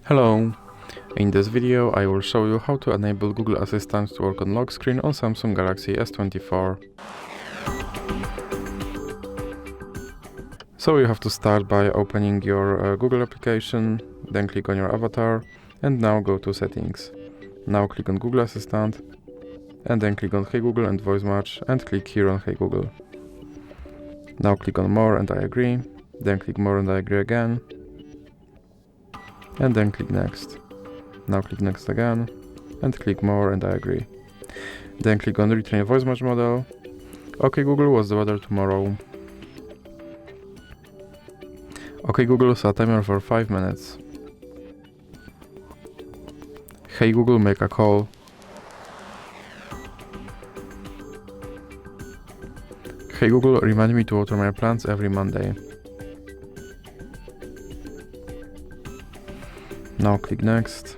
Hello! In this video I will show you how to enable Google Assistant to work on lock screen on Samsung Galaxy S24. So you have to start by opening your Google application, then click on your avatar and now go to settings. Now click on Google Assistant and then click on Hey Google and Voice Match and click here on Hey Google. Now click on More and I agree, then click More and I agree again, and then click Next. Now click Next again, and click More and I agree. Then click on Retrain Voice Match Model. OK Google, what's the weather tomorrow? OK Google, set a timer for 5 minutes. Hey Google, make a call. Hey Google, remind me to water my plants every Monday. Now click Next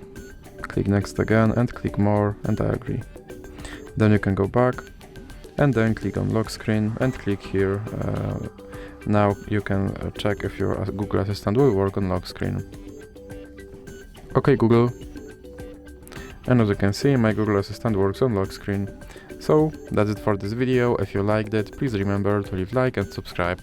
again and click More and I agree. Then you can go back and then click on Lock Screen and click here. Now you can check if your Google Assistant will work on lock screen. OK Google. And as you can see, my Google Assistant works on lock screen. So that's it for this video. If you liked it, please remember to leave like and subscribe.